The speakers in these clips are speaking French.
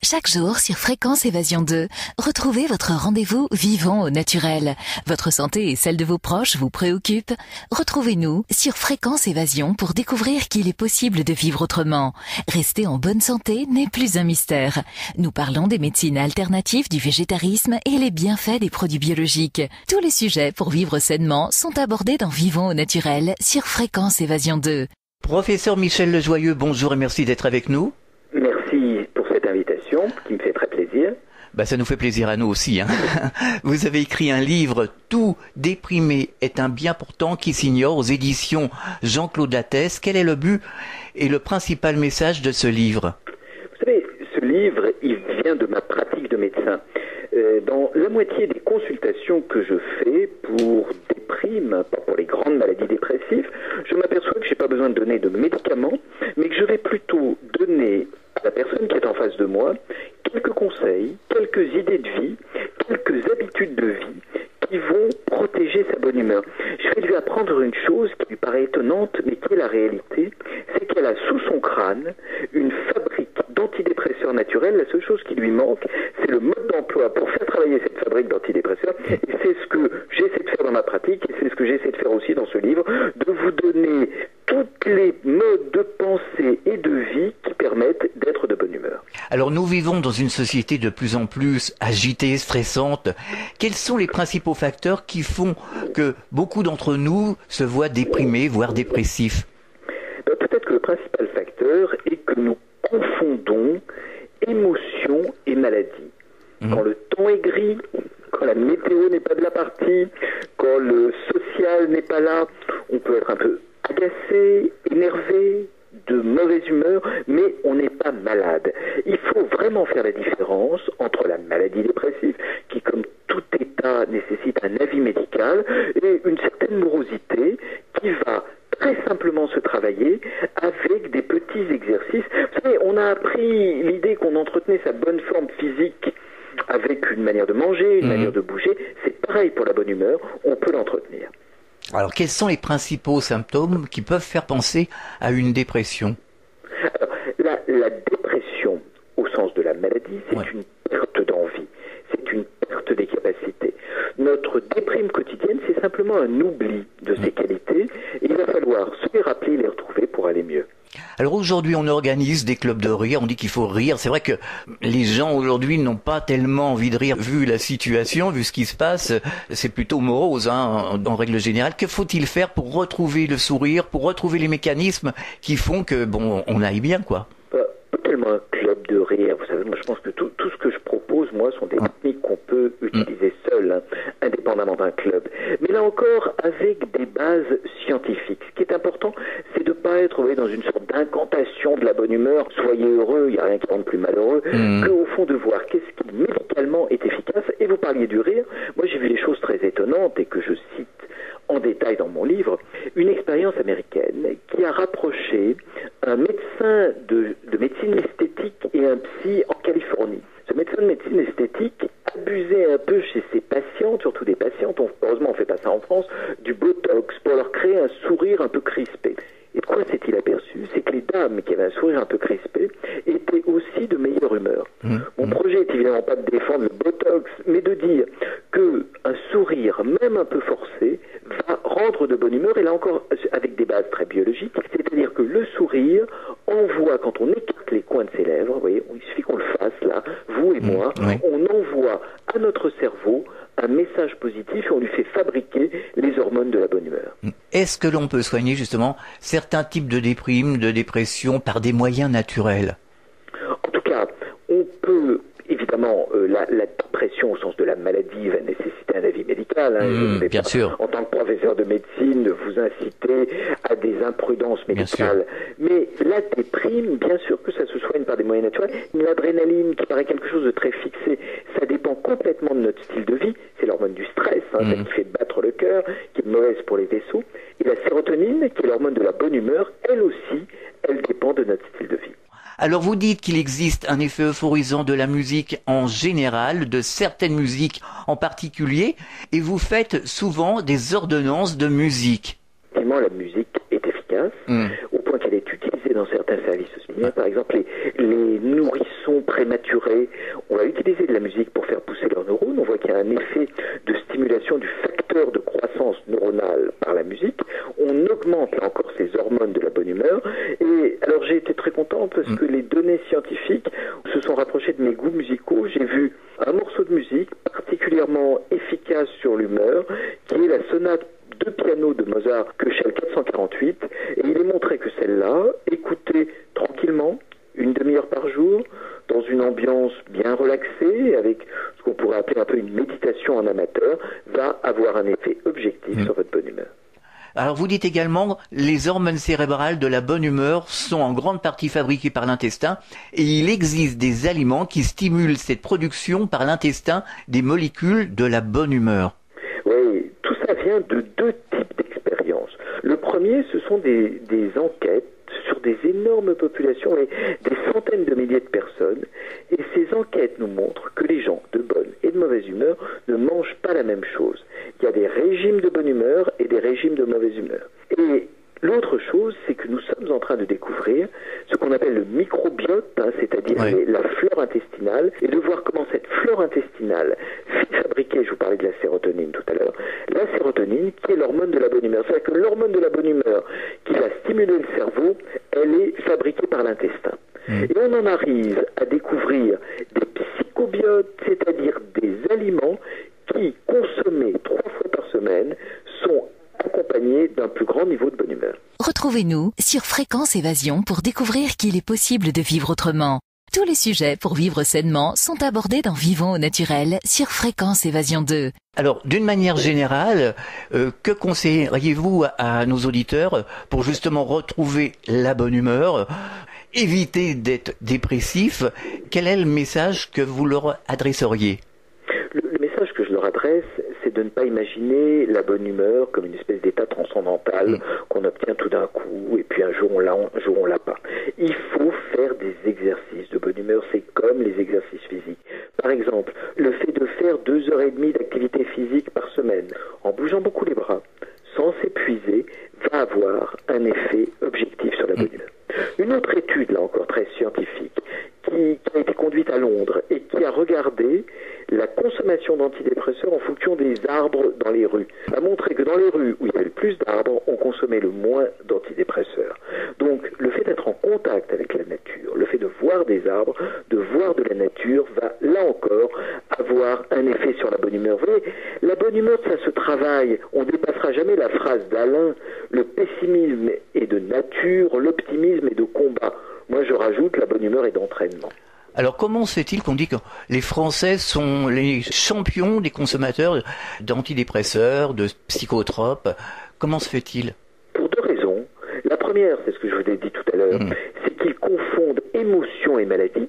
Chaque jour sur Fréquence Évasion 2, retrouvez votre rendez-vous vivant au naturel. Votre santé et celle de vos proches vous préoccupent? Retrouvez-nous sur Fréquence Évasion pour découvrir qu'il est possible de vivre autrement. Rester en bonne santé n'est plus un mystère. Nous parlons des médecines alternatives, du végétarisme et les bienfaits des produits biologiques. Tous les sujets pour vivre sainement sont abordés dans Vivons au naturel sur Fréquence Évasion 2. Professeur Michel Lejoyeux, bonjour et merci d'être avec nous. Merci pour cette invitation qui me fait très plaisir. Ça nous fait plaisir à nous aussi. Vous avez écrit un livre « Tout déprimé est un bien pourtant qui s'ignore » aux éditions Jean-Claude Lattès. Quel est le but et le principal message de ce livre? Vous savez, ce livre, il vient de ma pratique de médecin. Dans la moitié des consultations que je fais pour déprime, pas pour les grandes maladies dépressives, je m'aperçois que je n'ai pas besoin de donner de médicaments, mais que je vais plutôt donner à la personne qui est en face de moi quelques conseils, quelques idées de vie, quelques habitudes de vie qui vont protéger sa bonne humeur. Je vais lui apprendre une chose qui lui paraît étonnante, mais qui est la réalité, c'est qu'elle a sous son crâne une fabrique d'antidépresseurs naturels. La seule chose qui lui manque, c'est le mode d'emploi pour faire travailler cette fabrique d'antidépresseurs. Et c'est ce que j'essaie de faire dans ma pratique, et c'est ce que j'essaie de faire aussi dans ce livre, de vous donner toutes les modes de pensée et de vie qui permettent d'être de bonne humeur. Alors nous vivons dans une société de plus en plus agitée, stressante. Quels sont les principaux facteurs qui font que beaucoup d'entre nous se voient déprimés, voire dépressifs? Peut-être que le principal facteur est que nous confondons émotion et maladie. Quand le temps est gris, quand la météo n'est pas de la partie, quand le social n'est pas là, on peut être un peu agacé, énervé, de mauvaise humeur, mais on n'est pas malade. Il faut vraiment faire la différence entre la maladie dépressive, qui comme tout état nécessite un avis médical, et une certaine morosité qui va très simplement se travailler avec des petits exercices. Vous savez, on a appris l'idée qu'on entretenait sa bonne forme physique avec une manière de manger, une manière de bouger. C'est pareil pour la bonne humeur, on peut l'entretenir. Alors, quels sont les principaux symptômes qui peuvent faire penser à une dépression? Alors, la dépression, au sens de la maladie, c'est une perte d'envie, c'est une perte des capacités. Notre déprime quotidienne, c'est simplement un oubli de ses qualités, et il va falloir se les rappeler, les retrouver pour aller mieux. Alors aujourd'hui, on organise des clubs de rire, on dit qu'il faut rire. C'est vrai que les gens aujourd'hui n'ont pas tellement envie de rire vu la situation, vu ce qui se passe. C'est plutôt morose, en règle générale. Que faut-il faire pour retrouver le sourire, pour retrouver les mécanismes qui font que, on aille bien, quoi? Pas tellement un club de rire. Vous savez, moi, je pense que tout ce que je propose, moi, sont des techniques qu'on peut utiliser seul, indépendamment d'un club. Mais là encore, avec des bases scientifiques. Ce qui est important, c'est de ne pas être dans une sorte d'incantation de la bonne humeur. Soyez heureux, il n'y a rien qui rende plus malheureux, qu'au fond de voir qu'est-ce qui médicalement est efficace. Et vous parliez du rire. Moi, j'ai vu des choses très étonnantes et que je cite en détail dans mon livre. Une expérience américaine qui a rapproché un médecin de médecine esthétique et un psy en Californie. Ce médecin de médecine esthétique abusait un peu chez ses patientes, surtout des patientes, heureusement on ne fait pas ça en France, du botox pour leur créer un sourire un peu crispé. Et de quoi s'est-il aperçu? C'est que les dames qui avaient un sourire un peu crispé étaient aussi de meilleure humeur. Mon projet est évidemment pas de défendre le botox, mais de dire qu'un sourire, même un peu forcé, va rendre de bonne humeur, et là encore avec des bases très biologiques, c'est-à-dire que le sourire envoie, quand on écarte les coins de ses lèvres, vous voyez, il suffit qu'on le fasse là, vous et moi, on envoie à notre cerveau un message positif et on lui fait fabriquer les hormones de la bonne humeur. Est-ce que l'on peut soigner justement certains types de déprime, de dépression par des moyens naturels? En tout cas, on peut évidemment, la dépression au sens de la maladie va nécessiter un avis médical. Bien sûr. En tant que professeur de médecine, vous inciter à des imprudences médicales. Mais la déprime, bien sûr que ça se soigne par des moyens naturels. L'adrénaline, qui paraît quelque chose de très fixé, ça dépend complètement de notre style de vie. C'est l'hormone du stress, celle qui fait battre le cœur, qui est mauvaise pour les vaisseaux. Et la sérotonine, qui est l'hormone de la bonne humeur, elle aussi, elle dépend de notre style de vie. Alors vous dites qu'il existe un effet euphorisant de la musique en général, de certaines musiques en particulier, et vous faites souvent des ordonnances de musique. Effectivement, la musique est efficace, au point qu'elle est utilisée dans certains services hospitaliers. Par exemple, les nourrissons non prématurés. On va utiliser de la musique pour faire pousser leurs neurones. On voit qu'il y a un effet de stimulation du facteur de croissance neuronale par la musique. On augmente là encore ces hormones de la bonne humeur. Et alors j'ai été très content parce que les données scientifiques se sont rapprochées de mes goûts musicaux. J'ai vu un morceau de musique particulièrement efficace sur l'humeur, qui est la sonate de piano de Mozart, Köchel 448, et il est montré que celle-là, écoutée tranquillement, une demi-heure par jour, dans une ambiance bien relaxée, avec ce qu'on pourrait appeler un peu une méditation en amateur, va avoir un effet objectif sur votre bonne humeur. Alors vous dites également, les hormones cérébrales de la bonne humeur sont en grande partie fabriquées par l'intestin et il existe des aliments qui stimulent cette production par l'intestin des molécules de la bonne humeur. Oui, tout ça vient de deux types d'expériences. Le premier, ce sont des enquêtes sur des énormes populations et des centaines de milliers de personnes. Et ces enquêtes nous montrent que les gens de bonne et de mauvaise humeur ne mangent pas la même chose. Il y a des régimes de bonne humeur et des régimes de mauvaise humeur. Et l'autre chose, c'est que nous sommes en train de découvrir ce qu'on appelle le microbiote, c'est-à-dire la flore intestinale, et de voir comment cette flore intestinale fait fabriquer, je vous parlais de la sérotonine tout à l'heure, la sérotonine qui est l'hormone de la bonne humeur. C'est-à-dire que l'hormone de la bonne humeur qui va stimuler le cerveau, elle est fabriquée par l'intestin. Et on en arrive à découvrir des psychobiotes, c'est-à-dire des aliments qui, consommés 3 fois par semaine, sont accompagnés d'un plus grand niveau de bonne humeur. Retrouvez-nous sur Fréquence Évasion pour découvrir qu'il est possible de vivre autrement. Tous les sujets pour vivre sainement sont abordés dans Vivons au naturel sur Fréquence Évasion 2. Alors, d'une manière générale, que conseilleriez-vous à nos auditeurs pour justement retrouver la bonne humeur, éviter d'être dépressif? Quel est le message que vous leur adresseriez? Le message que je leur adresse, c'est de ne pas imaginer la bonne humeur comme une espèce d'état transcendantal qu'on obtient tout d'un coup et puis un jour on l'a, un jour on l'a pas. Il faut faire des exercices de bonne humeur, c'est comme les exercices physiques. Par exemple, le fait de faire 2h30 d'activité physique par semaine, en bougeant beaucoup les bras, sans s'épuiser, va avoir un effet objectif sur la bonne humeur. Une autre étude, là encore très scientifique, qui a été conduite à Londres et qui a regardé la consommation d'antidépresseurs en fonction des arbres dans les rues, a montré que dans les rues où il y avait le plus d'arbres, on consommait le moins d'antidépresseurs. Donc le fait d'être en contact avec la nature, le fait de voir des arbres, de voir de la nature, va là encore avoir un effet sur la bonne humeur. Vous voyez, la bonne humeur, ça se travaille. On ne dépassera jamais la phrase d'Alain, le pessimisme est de nature, l'optimisme est de combat. Moi, je rajoute, la bonne humeur est d'entraînement. Alors comment se fait-il qu'on dit que les Français sont les champions des consommateurs d'antidépresseurs, de psychotropes? Comment se fait-il? Pour 2 raisons. La première, c'est ce que je vous ai dit tout à l'heure, c'est qu'ils confondent émotion et maladie.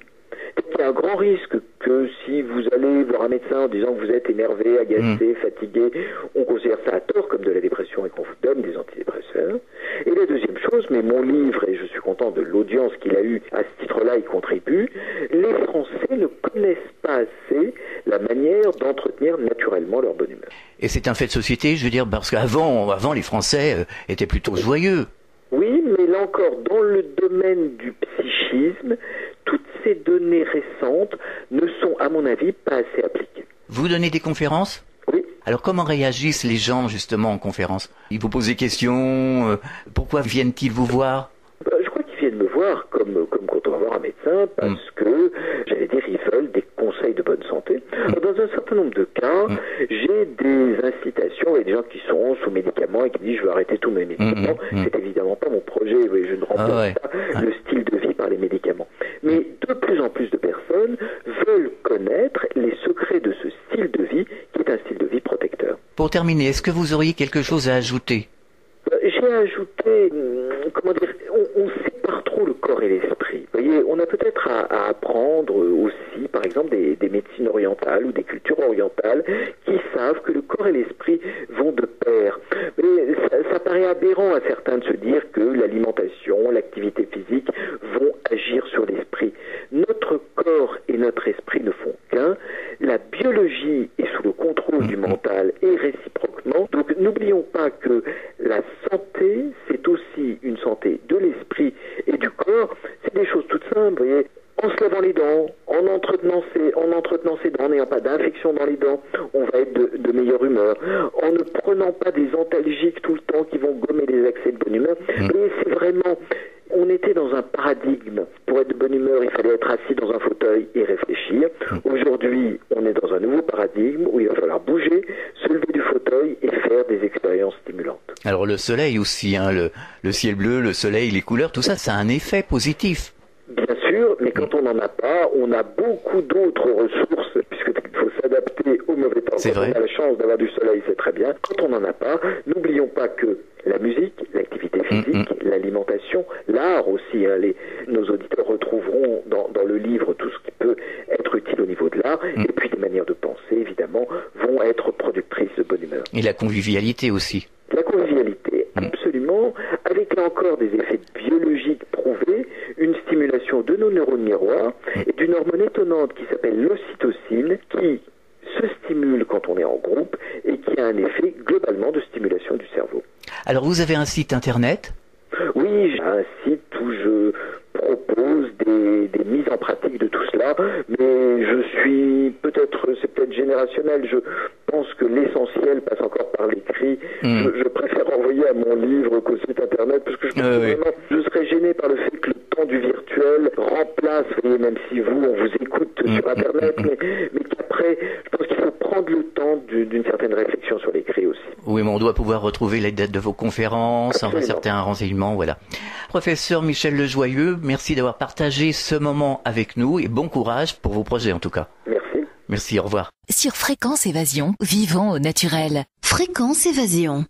Il y a un grand risque que si vous allez voir un médecin en disant que vous êtes énervé, agacé, fatigué, on considère ça à tort comme de la dépression et qu'on vous donne des antidépresseurs. Et la deuxième chose, mais mon livre, et je suis content de l'audience qu'il a eue à ce titre-là, il contribue, les Français ne connaissent pas assez la manière d'entretenir naturellement leur bonne humeur. Et c'est un fait de société, je veux dire, parce qu'avant les Français étaient plutôt joyeux. Oui, mais là encore, dans le domaine du psychisme, toutes ces données récentes ne sont, à mon avis, pas assez appliquées. Vous donnez des conférences? Oui. Alors comment réagissent les gens justement en conférence? Ils vous posent des questions, pourquoi viennent-ils vous voir? Je crois qu'ils viennent me voir comme quand on va voir un médecin parce que, j'allais dire, ils veulent des conseils de bonne santé. Alors, dans un certain nombre de cas, j'ai des incitations et des gens qui sont sous médicaments et qui disent je veux arrêter tous mes médicaments. C'est évidemment pas mon projet, oui, je ne remplace pas le style de vie par les médicaments. Mais de plus en plus de personnes veulent connaître les secrets de ce style de vie qui est un style de vie protecteur. Pour terminer, est-ce que vous auriez quelque chose à ajouter? J'ai ajouté, on sépare trop le corps et l'esprit. Vous voyez, on a peut-être à apprendre aussi, par exemple, des médecines orientales ou des cultures orientales qui savent que le corps et l'esprit vont de pair. Mais ça paraît aberrant à certains de se dire que l'alimentation, l'activité physique vont agir sur l'esprit. Notre corps et notre esprit ne font qu'un. La biologie est sous le contrôle du mental et réciproquement. Donc n'oublions pas que la santé, c'est aussi une santé de l'esprit et du corps. C'est des choses toutes simples, vous voyez. En se lavant les dents, entretenant ses dents, en n'ayant pas d'infection dans les dents, on va être de meilleure humeur. En ne prenant pas des antalgiques tout le temps qui vont gommer les accès de bonne humeur. Et c'est vraiment... On était dans un paradigme. Pour être de bonne humeur, il fallait être assis dans un fauteuil et réfléchir. Aujourd'hui, on est dans un nouveau paradigme où il va falloir bouger, se lever du fauteuil et faire des expériences stimulantes. Alors le soleil aussi, hein, le ciel bleu, le soleil, les couleurs, tout ça, ça a un effet positif. Bien sûr, mais quand on n'en a pas, on a beaucoup d'autres ressources, puisqu'il faut s'adapter au mauvais temps. C'est vrai. On a la chance d'avoir du soleil, c'est très bien. Quand on n'en a pas, n'oublions pas que la musique, l'activité physique, l'alimentation, l'art aussi, hein, nos auditeurs retrouveront dans le livre tout ce qui peut être utile au niveau de l'art, et puis des manières de penser, évidemment, vont être productrices de bonne humeur. Et la convivialité aussi. La convivialité, absolument, avec là encore des effets biologiques prouvés, une stimulation de nos neurones miroirs et d'une hormone étonnante qui s'appelle l'ocytocine, qui se stimule quand on est en groupe et qui a un effet globalement de stimulation du cerveau. Alors vous avez un site internet ? Oui, j'ai un site où je propose des mises en pratique de tout cela, mais c'est peut-être générationnel, je pense que l'essentiel passe encore par l'écrit. Je préfère envoyer à mon livre qu'au site internet, parce que je pense que vraiment, je serais gêné par le fait que le temps du virtuel remplace, vous voyez, même si on vous écoute sur internet, mais qu'après, je pense qu'il faut prendre le temps d'une certaine réflexion sur l'écrit aussi. Oui, mais on doit pouvoir retrouver les dates de vos conférences, enfin, certains renseignements, voilà. Professeur Michel Lejoyeux, merci d'avoir partagé ce moment avec nous et bon courage pour vos projets en tout cas. Merci. Merci, au revoir. Sur Fréquence Évasion, vivons au naturel. Fréquence Évasion.